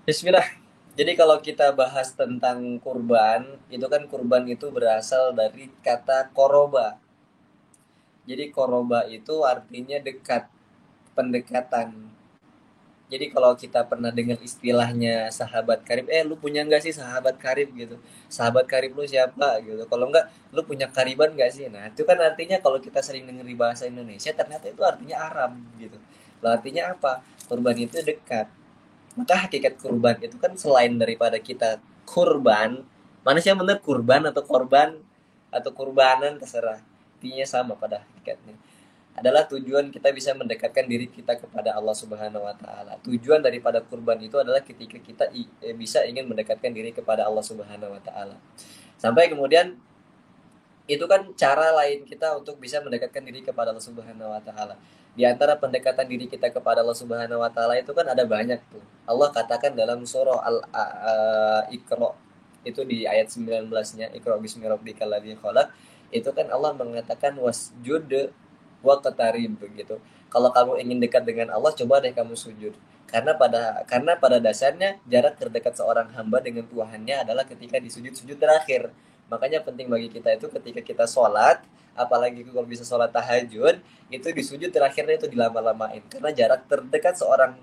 Bismillah. Jadi kalau kita bahas tentang kurban, itu kan kurban itu berasal dari kata koroba. Jadi koroba itu artinya dekat, pendekatan. Jadi kalau kita pernah dengar istilahnya sahabat karib, lu punya nggak sih sahabat karib gitu? Sahabat karib lu siapa gitu? Kalau nggak, lu punya kariban nggak sih? Nah itu kan artinya kalau kita sering dengar di bahasa Indonesia, ternyata itu artinya Arab gitu. Lah artinya apa? Kurban itu dekat. Maka hakikat kurban itu kan selain daripada kita kurban, manusia bener kurban atau korban atau kurbanan terserah. Intinya sama pada hakikatnya adalah tujuan kita bisa mendekatkan diri kita kepada Allah Subhanahu wa taala. Tujuan daripada kurban itu adalah ketika kita bisa ingin mendekatkan diri kepada Allah Subhanahu wa taala. Sampai kemudian itu kan cara lain kita untuk bisa mendekatkan diri kepada Allah Subhanahu wa taala. Di antara pendekatan diri kita kepada Allah Subhanahu wa taala itu kan ada banyak tuh. Allah katakan dalam surah Al-Iqra itu di ayat 19-nya, Iqra bismi rabbikal ladzi khalaq, itu kan Allah mengatakan wasjud waqtarib begitu. Kalau kamu ingin dekat dengan Allah, coba deh kamu sujud. Karena pada dasarnya jarak terdekat seorang hamba dengan Tuhannya adalah ketika di sujud-sujud terakhir. Makanya penting bagi kita itu ketika kita sholat, apalagi kalau bisa sholat tahajud, itu di sujud terakhirnya itu dilama-lamain. Karena jarak terdekat seorang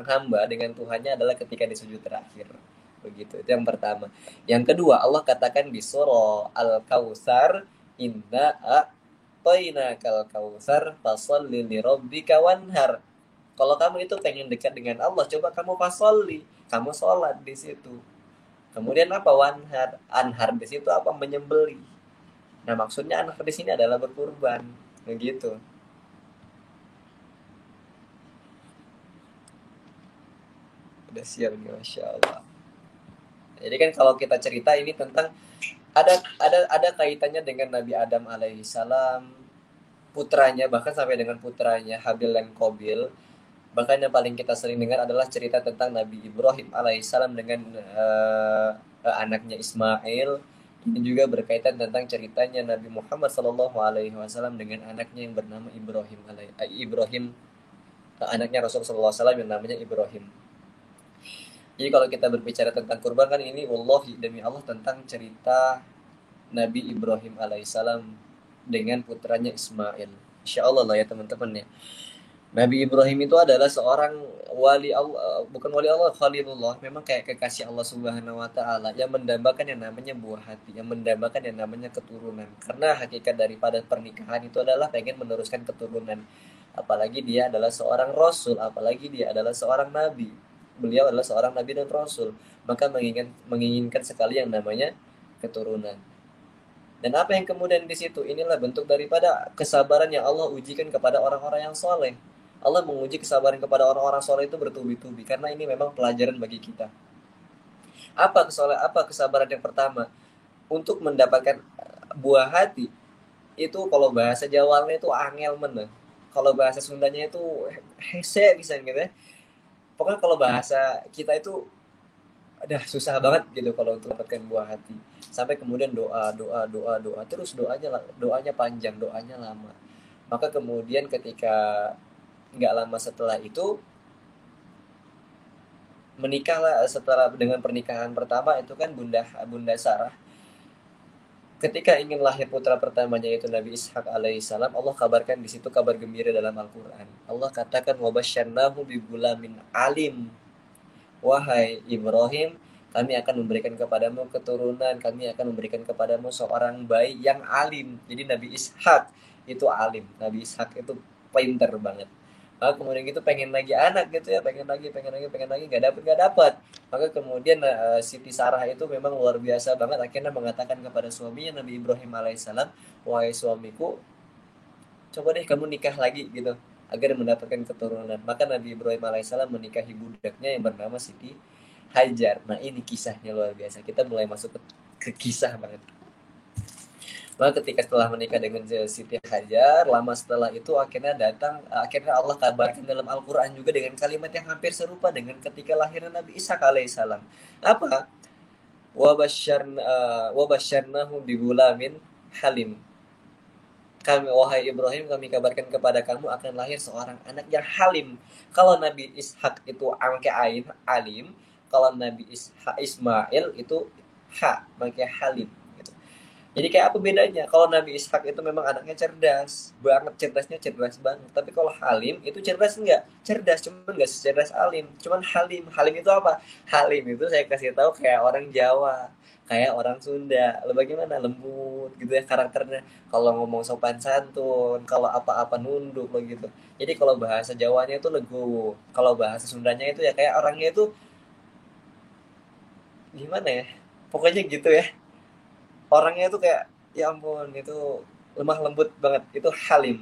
hamba dengan Tuhannya adalah ketika di sujud terakhir. Begitu, itu yang pertama. Yang kedua, Allah katakan di surah Al-Kautsar, inna a'tainakal kautsar fasholli lirabbika wanhar. Kalau kamu itu pengen dekat dengan Allah, coba kamu fasolli, kamu sholat di situ. Kemudian apa wanhar? Anhar di situ apa? Menyembeli. Nah, maksudnya anhar di sini adalah berkurban. Begitu. Udah siap nih, Masya Allah. Jadi kan kalau kita cerita ini tentang ada kaitannya dengan Nabi Adam alaihissalam, putranya, bahkan sampai dengan putranya Habil dan Qabil. Bahkan yang paling kita sering dengar adalah cerita tentang Nabi Ibrahim alaihissalam dengan anaknya Ismail. Ini juga berkaitan tentang ceritanya Nabi Muhammad Shallallahu Alaihi Wasallam dengan anaknya yang bernama Ibrahim, anaknya Rasulullah SAW yang namanya Ibrahim. Jadi kalau kita berbicara tentang kurban kan ini wallahi demi Allah tentang cerita Nabi Ibrahim alaihissalam dengan putranya Ismail. Insya Allah lah ya teman-teman ya. Nabi Ibrahim itu adalah seorang wali Allah, bukan wali Allah, Khalilullah. Memang kayak kekasih Allah Subhanahu wa taala yang mendambakan yang namanya buah hati, yang mendambakan yang namanya keturunan. Karena hakikat daripada pernikahan itu adalah pengen meneruskan keturunan. Apalagi dia adalah seorang rasul, apalagi dia adalah seorang nabi. Beliau adalah seorang nabi dan rasul, maka menginginkan sekali yang namanya keturunan. Dan apa yang kemudian di situ? Inilah bentuk daripada kesabaran yang Allah ujikan kepada orang-orang yang soleh. Allah menguji kesabaran kepada orang-orang soleh itu bertubi-tubi. Karena ini memang pelajaran bagi kita. Apa kesabaran yang pertama? Untuk mendapatkan buah hati, itu kalau bahasa Jawanya itu angel meneh. Kalau bahasa Sundanya itu hese bisa gitu ya. Pokoknya kalau bahasa kita itu udah susah banget gitu kalau untuk mendapatkan buah hati. Sampai kemudian doa doa doa doa terus doanya panjang, doanya lama. Maka kemudian ketika nggak lama setelah itu menikahlah. Setelah dengan pernikahan pertama itu kan bunda bunda Sarah ketika ingin lahir putra pertamanya yaitu Nabi Ishak alaihissalam, Allah kabarkan di situ kabar gembira dalam Al-Quran. Allah katakan wabasyarnahu bigulamin alim. Wahai Ibrahim, kami akan memberikan kepadamu keturunan, kami akan memberikan kepadamu seorang bayi yang alim. Jadi Nabi Ishak itu alim, Nabi Ishak itu pinter banget. Maka kemudian gitu pengen lagi anak gitu ya, pengen lagi, nggak dapat. Maka kemudian Siti Sarah itu memang luar biasa banget, akhirnya mengatakan kepada suaminya Nabi Ibrahim alaihissalam, wahai suamiku, coba deh kamu nikah lagi gitu agar mendapatkan keturunan. Maka Nabi Ibrahim alaihissalam menikahi budaknya yang bernama Siti Hajar. Nah ini kisahnya luar biasa. Kita mulai masuk ke kisah banget. Maka ketika setelah menikah dengan Siti Hajar, lama setelah itu akhirnya Allah kabarkan dalam Al-Quran juga dengan kalimat yang hampir serupa dengan ketika lahirnya Nabi Ishak alaihissalam. Apa? Wabasyarnahu bigulamin halim. Kami, wahai Ibrahim, kami kabarkan kepada kamu akan lahir seorang anak yang halim. Kalau Nabi Ishak itu angke ain, alim. Kalau Nabi Ismail itu ha, makanya halim. Gitu. Jadi kayak apa bedanya? Kalau Nabi Ishak itu memang anaknya cerdas, banget cerdasnya cerdas banget. Tapi kalau Halim itu cerdas enggak? Cerdas, cuman enggak secerdas Alim. Cuman Halim. Halim itu apa? Halim itu saya kasih tahu kayak orang Jawa, kayak orang Sunda. Lo bagaimana? Lembut gitu ya karakternya. Kalau ngomong sopan santun, kalau apa-apa nunduk lo gitu. Jadi kalau bahasa Jawanya itu legowo. Kalau bahasa Sundanya itu ya kayak orangnya itu gimana ya? Pokoknya gitu ya. Orangnya itu kayak ya ampun itu lemah lembut banget, itu Halim.